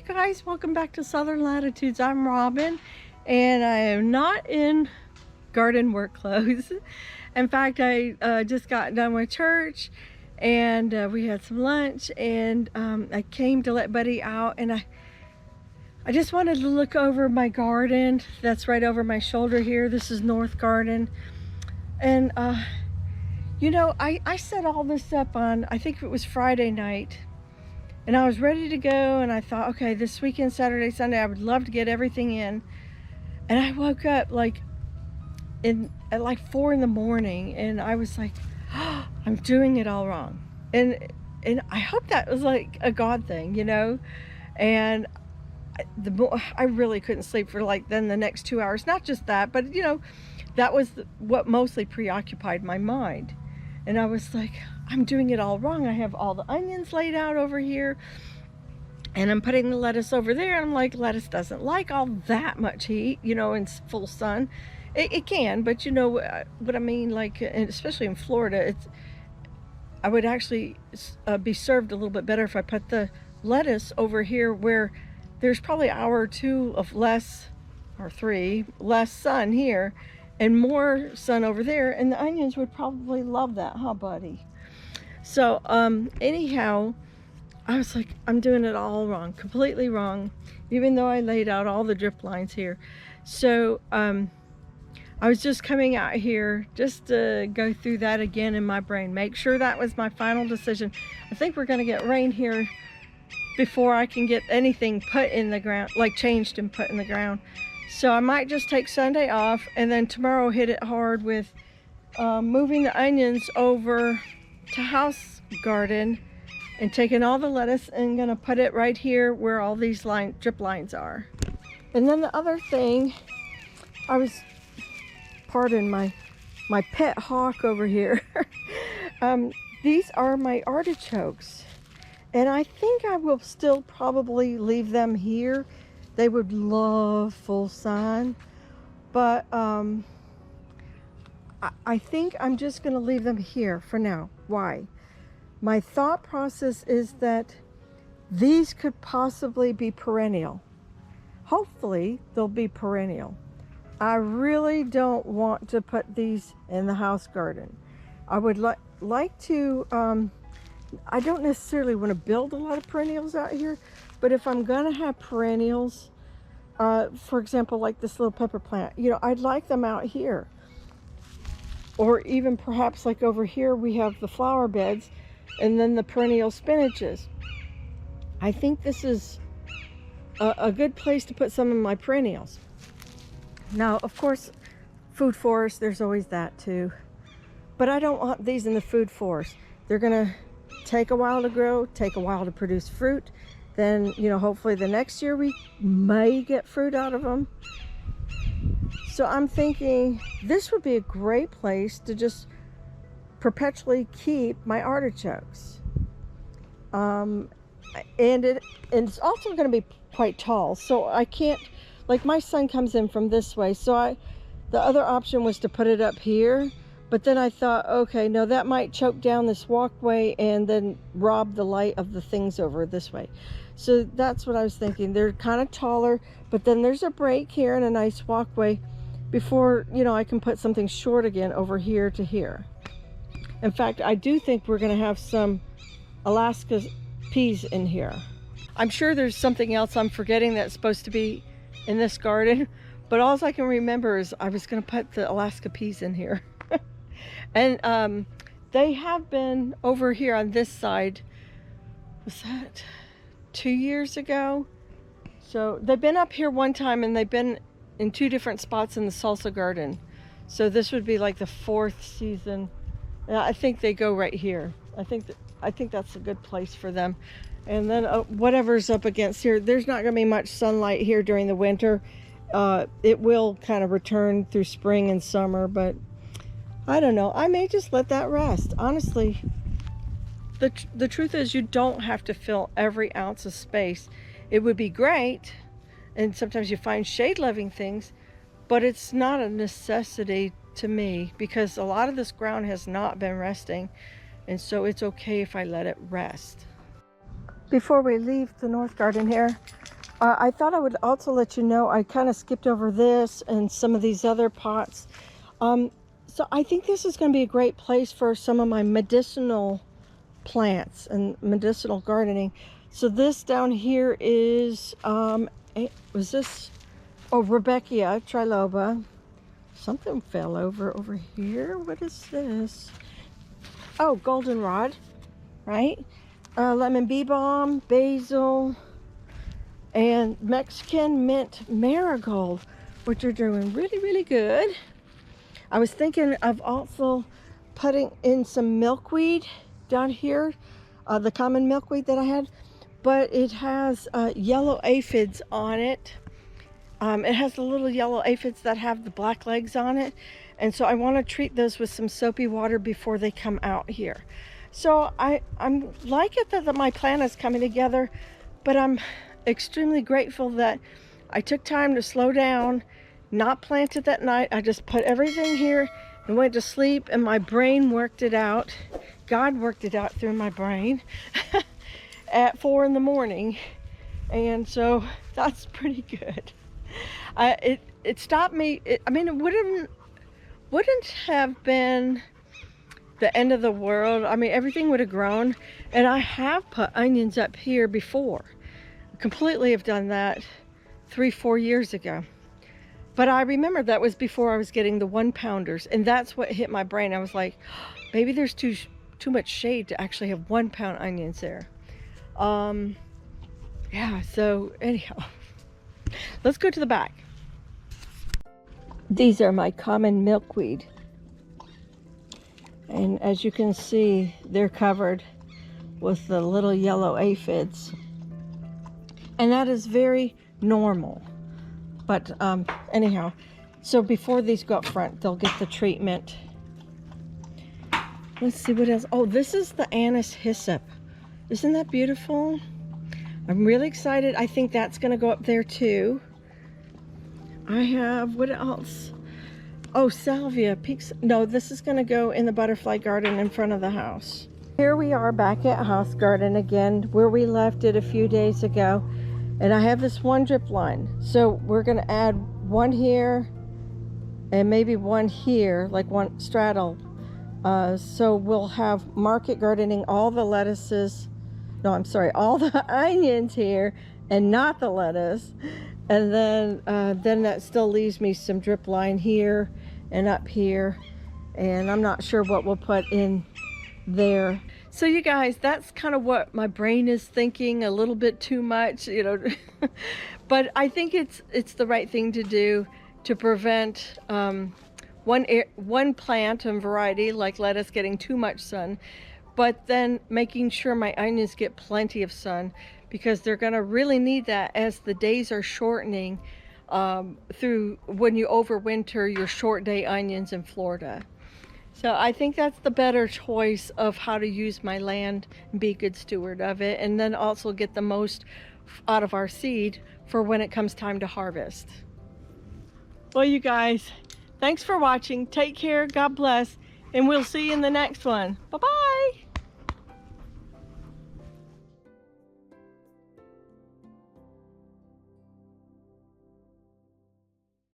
guys, welcome back to Southern Latitudes. I'm Robin and I am not in garden work clothes. In fact, I just got done with church and we had some lunch, and I came to let Buddy out, and I just wanted to look over my garden that's right over my shoulder here. This is North Garden, and you know, I set all this up on, I think it was Friday night, and I was ready to go, and I thought, okay, this weekend, Saturday, Sunday, I would love to get everything in. And I woke up at like 4 in the morning, and I was like, oh, I'm doing it all wrong. And I hope that was like a God thing, you know. And I really couldn't sleep for like then the next 2 hours. Not just that, but you know, that was what mostly preoccupied my mind. And I was like, I'm doing it all wrong. I have all the onions laid out over here, and I'm putting the lettuce over there. And I'm like, lettuce doesn't like all that much heat, you know, in full sun. It can, but you know what I mean, like, especially in Florida, I would actually be served a little bit better if I put the lettuce over here where there's probably an hour or two of less, or 3, less sun here and more sun over there, and the onions would probably love that, huh, buddy? So anyhow, I was like, I'm doing it all wrong, completely wrong, even though I laid out all the drip lines here. So I was just coming out here just to go through that again in my brain, make sure that was my final decision. I think we're going to get rain here before I can get anything put in the ground, like changed and put in the ground. So I might just take Sunday off, and then tomorrow hit it hard with moving the onions over to house garden and taking all the lettuce and gonna put it right here where all these drip lines are. And then the other thing, pardon my pet hawk over here. These are my artichokes, and I think I will still probably leave them here. They would love full sun, but I think I'm just going to leave them here for now. Why? My thought process is that these could possibly be perennial. Hopefully they'll be perennial. I really don't want to put these in the house garden. I would like to, I don't necessarily want to build a lot of perennials out here, but if I'm gonna have perennials, for example, like this little pepper plant, you know, I'd like them out here. Or even perhaps like over here, we have the flower beds and then the perennial spinaches. I think this is a good place to put some of my perennials. Now, of course, food forest, there's always that too. But I don't want these in the food forest. They're gonna take a while to grow, take a while to produce fruit. Then, you know, hopefully the next year we may get fruit out of them. So I'm thinking this would be a great place to just perpetually keep my artichokes. And it's also going to be quite tall, so I can't, like, my sun comes in from this way, so the other option was to put it up here. But then I thought, okay, no, that might choke down this walkway and then rob the light of the things over this way. So that's what I was thinking. They're kind of taller, but then there's a break here and a nice walkway before, you know, I can put something short again over here to here. In fact, I do think we're going to have some Alaska peas in here. I'm sure there's something else I'm forgetting that's supposed to be in this garden, but all I can remember is I was going to put the Alaska peas in here. And they have been over here on this side, was that 2 years ago? So they've been up here one time, and they've been in 2 different spots in the salsa garden. So this would be like the 4th season. And I think they go right here. I think that's a good place for them. And then whatever's up against here, there's not going to be much sunlight here during the winter. It will kind of return through spring and summer, but I don't know. I may just let that rest. Honestly, the truth is you don't have to fill every ounce of space. It would be great, and sometimes you find shade-loving things, but it's not a necessity to me because a lot of this ground has not been resting, and so it's okay if I let it rest. Before we leave the North Garden here, I thought I would also let you know, I kind of skipped over this and some of these other pots. So I think this is going to be a great place for some of my medicinal plants and medicinal gardening. So this down here is, was this, oh, Rebecca triloba. Something fell over here. What is this? Oh, goldenrod, right? Lemon bee balm, basil, and Mexican mint marigold, which are doing really, really good. I was thinking of also putting in some milkweed down here, the common milkweed that I had, but it has yellow aphids on it. It has the little yellow aphids that have the black legs on it, and so I want to treat those with some soapy water before they come out here. So I'm like it that my plan is coming together, but I'm extremely grateful that I took time to slow down, not plant it that night. I just put everything here and went to sleep, and my brain worked it out. God worked it out through my brain at 4 in the morning, and so that's pretty good. It stopped me. I mean, it wouldn't have been the end of the world. I mean, everything would have grown, and I have put onions up here before. Completely have done that 3-4 years ago, but I remember that was before I was getting the 1-pounders, and that's what hit my brain. I was like, maybe there's too much shade to actually have 1-pound onions there. Yeah, so anyhow, let's go to the back. These are my common milkweed, and as you can see, they're covered with the little yellow aphids, and that is very normal. But anyhow, so before these go up front, they'll get the treatment. Let's see what else. Oh, this is the anise hyssop. Isn't that beautiful? I'm really excited. I think that's going to go up there too. I have, what else? Oh, salvia. No, this is going to go in the butterfly garden in front of the house. Here we are back at house garden again, where we left it a few days ago. And I have this one drip line. So we're going to add one here and maybe one here, like one straddle. So we'll have market gardening all the lettuces. No, I'm sorry, all the onions here and not the lettuce. And then that still leaves me some drip line here and up here. And I'm not sure what we'll put in there. So you guys, that's kind of what my brain is thinking, a little bit too much, you know. But I think it's the right thing to do to prevent one plant and variety like lettuce getting too much sun, but then making sure my onions get plenty of sun, because they're going to really need that as the days are shortening through when you overwinter your short day onions in Florida. So I think that's the better choice of how to use my land and be a good steward of it, and then also get the most out of our seed for when it comes time to harvest. Well, you guys, thanks for watching. Take care, God bless, and we'll see you in the next one. Bye-bye.